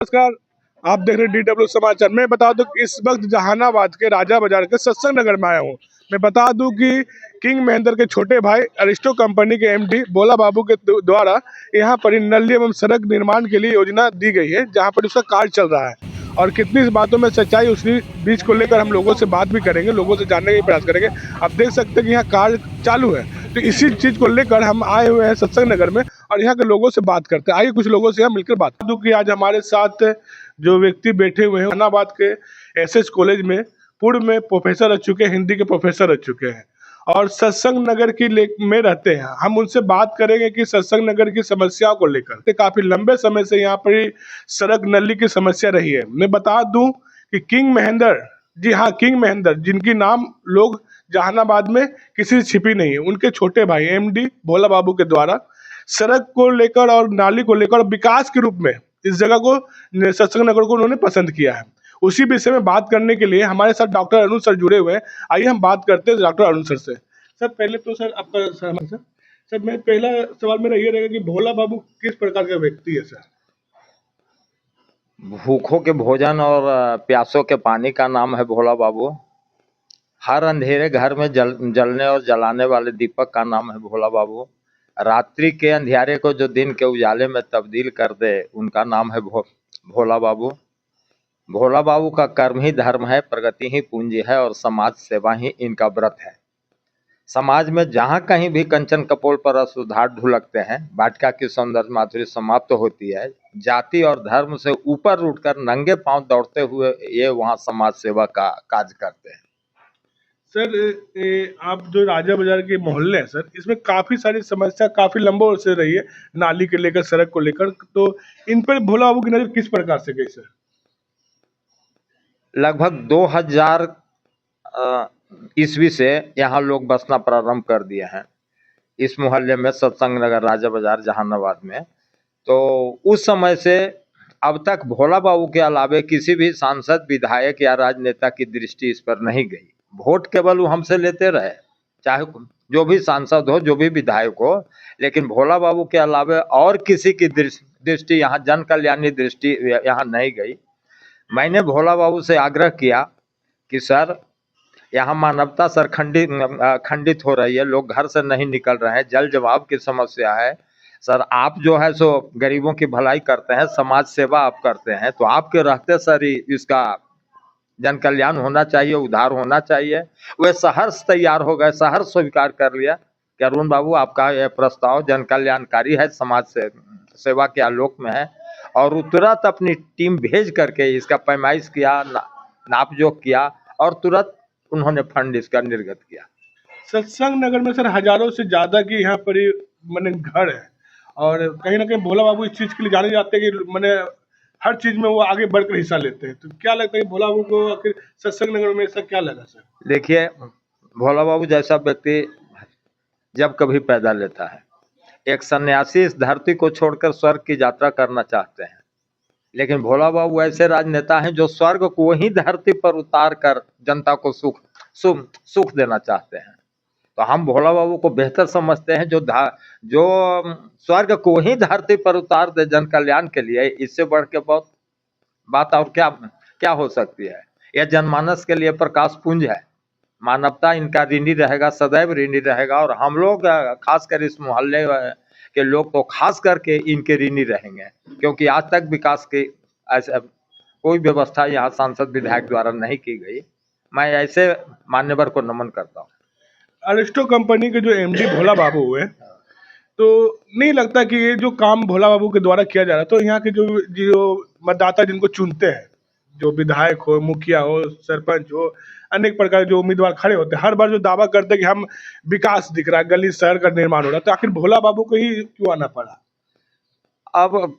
नमस्कार। आप देख रहे हैं DW समाचार। मैं बता दूं कि इस वक्त जहानाबाद के राजा बाजार के सत्संग नगर में आया हूं। मैं बता दूं कि किंग महेंद्र के छोटे भाई अरिस्टो कंपनी के MD भोला बाबू के द्वारा यहां पर नली एवं सड़क निर्माण के लिए योजना दी गई है, जहां पर उसका कार्य चल रहा है। और कितनी बातों में सच्चाई उसी बीच को लेकर हम लोगों से बात भी करेंगे, लोगों से जानने का प्रयास करेंगे। आप देख सकते हैं कि यहाँ कार्य चालू है, तो इसी चीज को लेकर हम आए हुए हैं सत्संग नगर में और यहाँ के लोगों से बात करते हैं। आइए कुछ लोगों से यहाँ मिलकर बात कर दूं कि आज हमारे साथ जो व्यक्ति बैठे हुए हैं जहानाबाद के SS कॉलेज में पूर्व में प्रोफेसर रह चुके हैं, हिंदी के प्रोफेसर रह चुके हैं और सत्संग नगर की में रहते हैं। हम उनसे बात करेंगे कि सत्संग नगर की समस्याओं को लेकर काफी लंबे समय से यहाँ पर सड़क नली की समस्या रही है। मैं बता दूं कि किंग महेंद्र, जी हाँ किंग महेंद्र, जिनकी नाम लोग जहानाबाद में किसी से छिपी नहीं है, उनके छोटे भाई MD भोला बाबू के द्वारा सड़क को लेकर और नाली को लेकर विकास के रूप में इस जगह को सत्संग नगर को उन्होंने पसंद किया है। उसी विषय में बात करने के लिए हमारे साथ डॉक्टर अरुण सर जुड़े हुए हैं। आइए हम बात करते हैं डॉक्टर अरुण सर से। सर पहले तो सर आपका सर मैं पहला सवाल मेरा ये रहेगा कि भोला बाबू किस प्रकार का व्यक्ति है सर? भूखों के भोजन और प्यासों के पानी का नाम है भोला बाबू। हर अंधेरे घर में जलने और जलाने वाले दीपक का नाम है भोला बाबू। रात्रि के अंधियारे को जो दिन के उजाले में तब्दील कर दे, उनका नाम है भोला बाबू। भोला बाबू का कर्म ही धर्म है, प्रगति ही पूंजी है और समाज सेवा ही इनका व्रत है। समाज में जहाँ कहीं भी कंचन कपोल पर असुधार ढुलकते हैं, वाटिका की सौंदर्य माधुरी समाप्त होती है, जाति और धर्म से ऊपर उठकर नंगे पांव दौड़ते हुए ये वहाँ समाज सेवा का कार्य करते हैं। सर आप जो राजा बाजार के मोहल्ले हैं सर, इसमें काफी सारी समस्या काफी लंबे से रही है, नाली के लेकर सड़क को लेकर, तो इन पर भोला बाबू की नजर किस प्रकार से गई सर? लगभग 2000 ईस्वी से यहाँ लोग बसना प्रारंभ कर दिए हैं, इस मोहल्ले में, सत्संग नगर राजा बाजार जहानाबाद में। तो उस समय से अब तक भोला बाबू के अलावे किसी भी सांसद, विधायक या राजनेता की दृष्टि इस पर नहीं गई। वोट केवल वो हमसे लेते रहे, चाहे जो भी सांसद हो, जो भी विधायक हो, लेकिन भोला बाबू के अलावे और किसी की दृष्टि यहाँ, जन कल्याणी दृष्टि यहाँ नहीं गई। मैंने भोला बाबू से आग्रह किया कि सर, यहाँ मानवता सर खंडित हो रही है, लोग घर से नहीं निकल रहे हैं, जल जवाब की समस्या है। सर आप जो है सो गरीबों की भलाई करते हैं, समाज सेवा आप करते हैं, तो आपके रहते सर इसका जन कल्याण होना चाहिए, उद्धार होना चाहिए। वे सहर्ष तैयार हो गए, सहर्ष स्वीकार कर लिया कि अरुण बाबू आपका यह प्रस्ताव जन कल्याणकारी है, समाज से सेवा के आलोक में है। और तुरंत अपनी टीम भेज करके इसका पैमाइश किया, नाप जोख किया और तुरंत उन्होंने फंड इसका निर्गत किया। सत्संग नगर में सर हजारों से ज्यादा की यहाँ पर मैंने घर है और कहीं ना कहीं भोला बाबू इस चीज के लिए जाने जाते हैं कि मैंने हर चीज में वो आगे बढ़कर हिस्सा लेते हैं। तो क्या लगता है भोला बाबू को आखिर सत्संग नगर में ऐसा क्या लगा सर? देखिए, भोला बाबू जैसा व्यक्ति जब कभी पैदा लेता है, एक सन्यासी इस धरती को छोड़कर स्वर्ग की यात्रा करना चाहते हैं, लेकिन भोला बाबू ऐसे राजनेता हैं जो स्वर्ग को वही धरती पर उतार कर जनता को सुख देना चाहते हैं। तो हम भोला बाबू को बेहतर समझते हैं, जो स्वर्ग को ही धरती पर उतार दे जन कल्याण के लिए। इससे बढ़ के बहुत बात और क्या हो सकती है। यह जनमानस के लिए प्रकाश पुंज है। मानवता इनका ऋणी रहेगा, सदैव ऋणी रहेगा, और हम लोग खासकर इस मोहल्ले के लोग तो खास करके इनके ऋणी रहेंगे, क्योंकि आज तक विकास की ऐसा कोई व्यवस्था यहाँ सांसद विधायक द्वारा नहीं की गई। मैं ऐसे मान्यवर को नमन करता हूँ। अरिस्टो कंपनी के जो MD भोला बाबू हुए, तो नहीं लगता कि ये जो काम भोला बाबू के द्वारा किया जा रहा है, तो यहाँ के जो जो मतदाता जिनको चुनते हैं, जो विधायक हो, मुखिया हो, सरपंच हो, अनेक प्रकार के जो उम्मीदवार खड़े होते हैं, हर बार जो दावा करते हैं कि हम विकास दिख रहा है, गली शहर का निर्माण हो रहा है, तो आखिर भोला बाबू को ही क्यों आना पड़ा? अब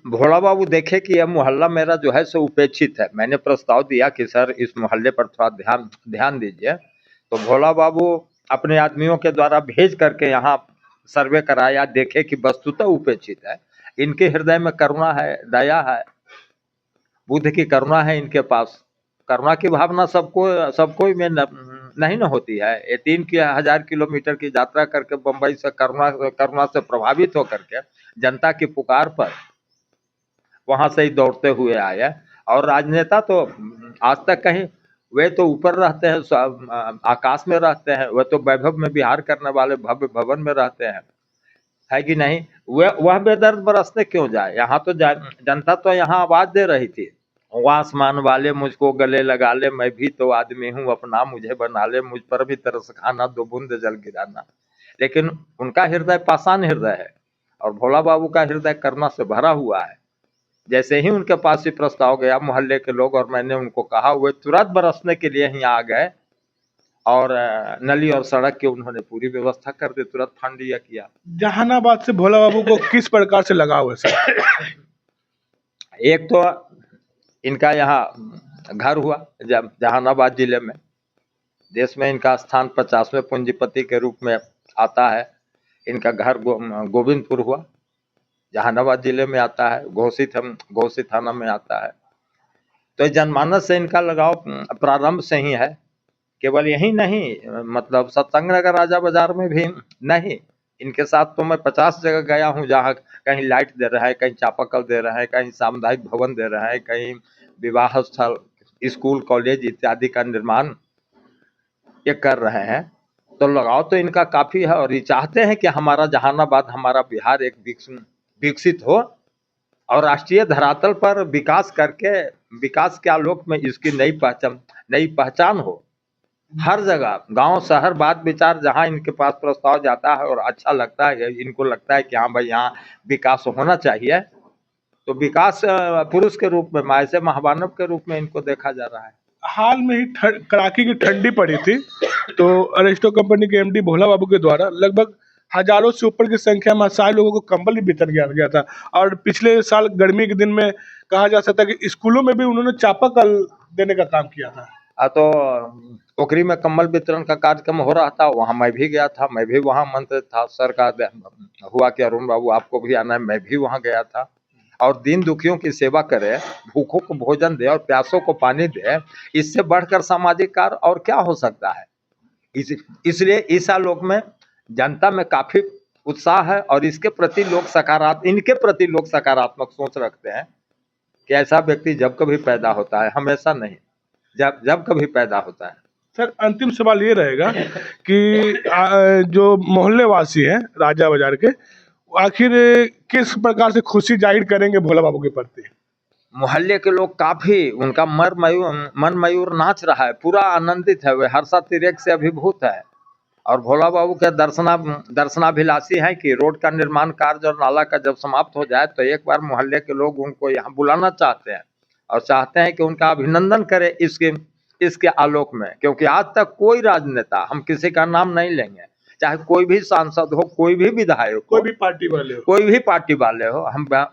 भोला बाबू देखे कि यह मोहल्ला मेरा जो है सो उपेक्षित है। मैंने प्रस्ताव दिया कि सर इस मोहल्ले पर थोड़ा ध्यान दीजिए। तो भोला बाबू अपने आदमियों के द्वारा भेज करके यहाँ सर्वे कराया, देखे कि वस्तुतः उपेक्षित है। इनके हृदय में करुणा है, दया है, बुद्ध की करुणा है इनके पास। करुणा की भावना सबको में नहीं न होती है। ये 3000 किलोमीटर की यात्रा करके बम्बई से करुणा से प्रभावित होकर के जनता की पुकार पर वहां से ही दौड़ते हुए आए हैं। और राजनेता तो आज तक कहीं, वे तो ऊपर रहते हैं, आकाश में रहते हैं, वे तो वैभव में विहार करने वाले भव्य भवन में रहते हैं, है कि नहीं। वह बेदर्द बरसने क्यों जाए। यहाँ तो जनता तो यहाँ आवाज दे रही थी, वो आसमान वाले मुझको गले लगा ले, मैं भी तो आदमी हूँ अपना मुझे बना ले, मुझ पर भी तरस खाना, दो बूंद जल गिराना। लेकिन उनका हृदय पाषाण हृदय है और भोला बाबू का हृदय करुणा से भरा हुआ है। जैसे ही उनके पास ये प्रस्ताव गया, मोहल्ले के लोग और मैंने उनको कहा, वे तुरंत बरसने के लिए ही आ गए और नली और सड़क की उन्होंने पूरी व्यवस्था कर दी, तुरंत फंड दिया किया। जहानाबाद से भोला बाबू को किस प्रकार से लगाव है सर? एक तो इनका यहाँ घर हुआ जहानाबाद जिले में, देश में इनका स्थान 50वें पूंजीपति के रूप में आता है। इनका घर गोविंदपुर हुआ, जहानाबाद जिले में आता है, घोसी थाना में आता है। तो जनमानस से इनका लगाव प्रारंभ से ही है। केवल यही नहीं, मतलब सत्संग नगर राजा बाजार में भी नहीं, इनके साथ तो मैं 50 जगह गया हूँ, जहाँ कहीं लाइट दे रहा है, कहीं चापाकल दे रहा है, कहीं सामुदायिक भवन दे रहा है, कहीं विवाह स्थल, स्कूल कॉलेज इत्यादि का निर्माण ये कर रहे हैं। तो लगाव तो इनका काफी है और ये चाहते हैं कि हमारा जहानाबाद, हमारा बिहार एक विकसित हो और राष्ट्रीय धरातल पर विकास करके, विकास के आलोक में इसकी नई पहचान हो। हर जगह गांव शहर बात विचार जहां इनके पास प्रस्ताव जाता है और अच्छा लगता है, इनको लगता है कि हाँ भाई यहाँ विकास होना चाहिए, तो विकास पुरुष के रूप में, माय से महामानव के रूप में इनको देखा जा रहा है। हाल में ही कड़ाके की ठंडी पड़ी थी, तो अरिस्टो कंपनी के एमडी भोला बाबू के द्वारा लगभग हजारों से ऊपर की संख्या में असहाय लोगों को कंबल भी वितरण किया गया था। और पिछले साल गर्मी के दिन में कहा जा सकता है कि स्कूलों में भी उन्होंने चापाकल देने का काम किया था। तो ओखरी में कम्बल वितरण का कार्यक्रम हो रहा था, वहां मैं भी गया था, मैं भी वहां आमंत्रित था। सर का हुआ कि अरुण बाबू आपको भी आना है, मैं भी वहां गया था। और दीन दुखियों की सेवा करे, भूखों को भोजन दे और प्यासों को पानी दे, इससे बढ़कर सामाजिक कार्य और क्या हो सकता है। इसलिए इस आलोक में जनता में काफी उत्साह है और इनके प्रति लोग सकारात्मक सोच रखते हैं कि ऐसा व्यक्ति जब कभी पैदा होता है, हमेशा नहीं, जब कभी पैदा होता है। सर अंतिम सवाल ये रहेगा कि जो मोहल्ले वासी हैं राजा बाजार के, आखिर किस प्रकार से खुशी जाहिर करेंगे भोला बाबू के प्रति? मोहल्ले के लोग काफी, उनका मन मयूर नाच रहा है, पूरा आनंदित है, वे हर्षातिरेक से अभिभूत है। और भोला बाबू के दर्शनाभिलाषी हैं कि रोड का निर्माण कार्य और नाला का जब समाप्त हो जाए तो एक बार मोहल्ले के लोग उनको यहाँ बुलाना चाहते हैं और चाहते हैं कि उनका अभिनंदन करें इसके आलोक में। क्योंकि आज तक कोई राजनेता, हम किसी का नाम नहीं लेंगे, चाहे कोई भी सांसद हो, कोई भी विधायक हो, कोई भी पार्टी वाले हो,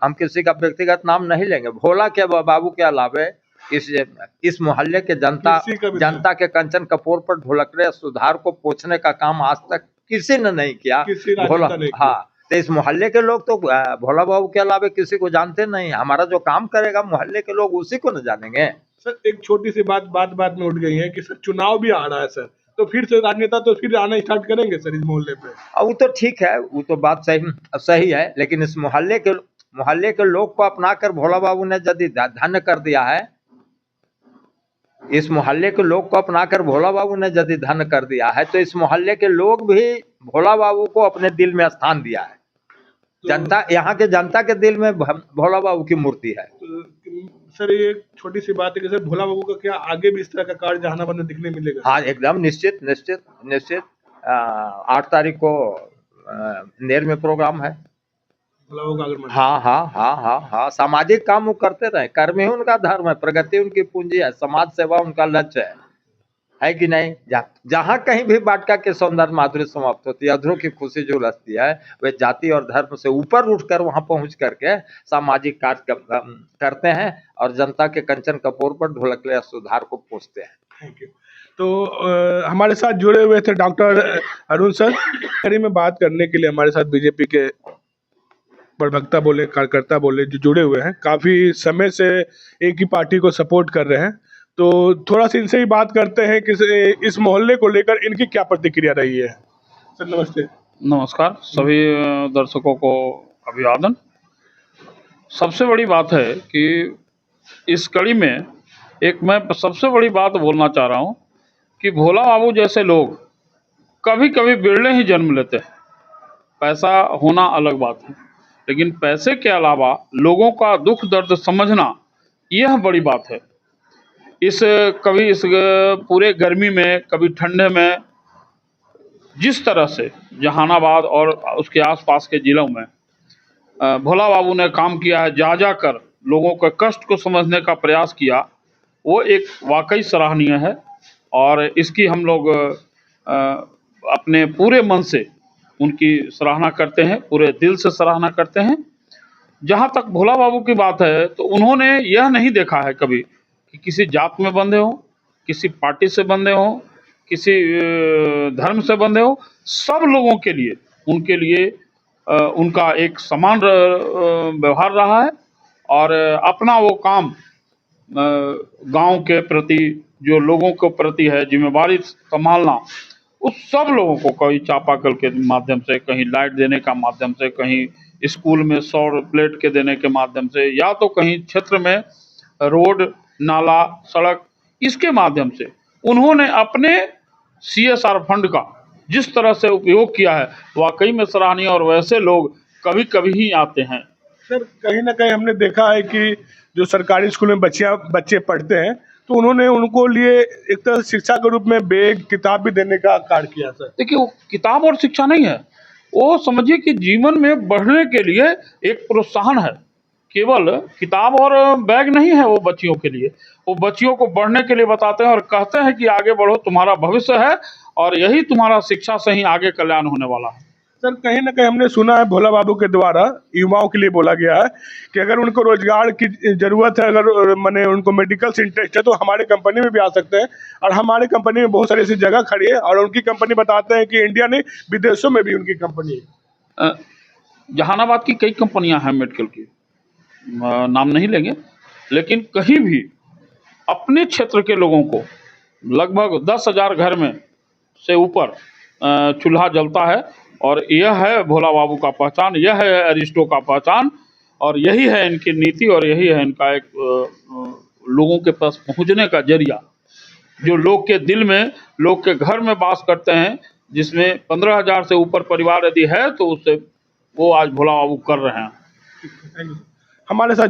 हम किसी का व्यक्तिगत नाम नहीं लेंगे। भोला के बाबू के अलावे इस मोहल्ले के जनता के कंचन कपूर पर ढोलकरे सुधार को पोंछने का काम आज तक किसी ने नहीं किया। भोला, हाँ, तो इस मोहल्ले के लोग तो भोला बाबू के अलावा किसी को जानते नहीं। हमारा जो काम करेगा मोहल्ले के लोग उसी को न जानेंगे। सर एक छोटी सी बात में उठ गई है कि सर चुनाव भी आ रहा है सर, तो फिर से राजनेता तो फिर आना स्टार्ट करेंगे सर इस मोहल्ले पे? वो तो ठीक है, वो तो बात सही है, लेकिन इस मोहल्ले के लोग को अपनाकर भोला बाबू ने यदि धन्य कर दिया है, इस मोहल्ले के लोग को अपनाकर भोला बाबू ने यदि धन्य कर दिया है, तो इस मोहल्ले के लोग भी भोला बाबू को अपने दिल में स्थान दिया है। जनता, यहाँ के जनता के दिल में भोला बाबू की मूर्ति है। तो सर ये छोटी सी बात है कि सर भोला बाबू का क्या आगे भी इस तरह का कार्य जहानाबाद में दिखने मिलेगा? हाँ एकदम निश्चित। 8 तारीख को नेर में प्रोग्राम है। हाँ, सामाजिक काम वो करते रहे, कर्म ही उनका धर्म है, प्रगति उनकी पूंजी है, समाज सेवा उनका लक्ष्य है कि नहीं। जहाँ कहीं भी बाटका के सौंदर्य माधुर्य समाप्त होती है, अधरों की खुशी जो रचती है, वे जाति और धर्म से ऊपर उठकर वहां पहुंच करके सामाजिक कार्य करते हैं और जनता के कंचन कपूर पर ढोलकले सुधार को पोंछते हैं। Thank you. तो हमारे साथ जुड़े हुए थे डॉक्टर अरुण सर। कड़ी में बात करने के लिए हमारे साथ बीजेपी के प्रवक्ता बोले, कार्यकर्ता बोले, जो जुड़े हुए हैं, काफी समय से एक ही पार्टी को सपोर्ट कर रहे हैं। तो थोड़ा सा इनसे ही बात करते हैं कि इस मोहल्ले को लेकर इनकी क्या प्रतिक्रिया रही है। सर नमस्ते। नमस्कार, सभी दर्शकों को अभिवादन। सबसे बड़ी बात है कि इस कड़ी में एक मैं सबसे बड़ी बात बोलना चाह रहा हूँ कि भोला बाबू जैसे लोग कभी कभी बिरले ही जन्म लेते हैं। पैसा होना अलग बात है, लेकिन पैसे के अलावा लोगों का दुख दर्द समझना यह बड़ी बात है। कभी इस पूरे गर्मी में, कभी ठंडे में, जिस तरह से जहानाबाद और उसके आसपास के जिलों में भोला बाबू ने काम किया है, जा जा कर लोगों के कष्ट को समझने का प्रयास किया, वो एक वाकई सराहनीय है। और इसकी हम लोग अपने पूरे मन से उनकी सराहना करते हैं, पूरे दिल से सराहना करते हैं। जहाँ तक भोला बाबू की बात है, तो उन्होंने यह नहीं देखा है कभी कि किसी जात में बंधे हों, किसी पार्टी से बंधे हों, किसी धर्म से बंधे हों। सब लोगों के लिए, उनके लिए उनका एक समान व्यवहार रहा है। और अपना वो काम गांव के प्रति, जो लोगों के प्रति है जिम्मेवारी संभालना, उस सब लोगों को कहीं चापाकल के माध्यम से, कहीं लाइट देने का माध्यम से, कहीं स्कूल में सौर प्लेट के देने के माध्यम से, या तो कहीं क्षेत्र में रोड, नाला, सड़क, इसके माध्यम से उन्होंने अपने CSR फंड का जिस तरह से उपयोग किया है, वाकई में सराहनीय। और वैसे लोग कभी कभी ही आते हैं। सर, कहीं ना कहीं हमने देखा है कि जो सरकारी स्कूल में बच्चे पढ़ते हैं, तो उन्होंने उनको लिए एक तरह से शिक्षा के रूप में बैग, किताब भी देने का कार्य किया। सर, देखिए, वो किताब और शिक्षा नहीं है, वो समझिए कि जीवन में बढ़ने के लिए एक प्रोत्साहन है। केवल किताब और बैग नहीं है वो बच्चियों के लिए, वो बच्चियों को बढ़ने के लिए बताते हैं और कहते हैं कि आगे बढ़ो, तुम्हारा भविष्य है और यही तुम्हारा शिक्षा से ही आगे कल्याण होने वाला है। सर, कहीं ना कहीं हमने सुना है भोला बाबू के द्वारा युवाओं के लिए बोला गया है कि अगर उनको रोजगार की जरूरत है, अगर माने उनको मेडिकल से इंटरेस्ट है, तो हमारे कंपनी में भी आ सकते हैं। और हमारे कंपनी में बहुत सारी ऐसी जगह खड़ी है, और उनकी कंपनी बताते हैं कि इंडिया नहीं, विदेशों में भी उनकी कंपनी है। जहानाबाद की कई कंपनियां हैं मेडिकल की, नाम नहीं लेंगे, लेकिन कहीं भी अपने क्षेत्र के लोगों को लगभग 10,000 घर में से ऊपर चूल्हा जलता है। और यह है भोला बाबू का पहचान, यह है अरिस्टो का पहचान, और यही है इनकी नीति, और यही है इनका एक लोगों के पास पहुंचने का जरिया, जो लोग के दिल में, लोग के घर में वास करते हैं, जिसमें 15,000 से ऊपर परिवार यदि है, तो उससे वो आज भोला बाबू कर रहे हैं। हमारे साथ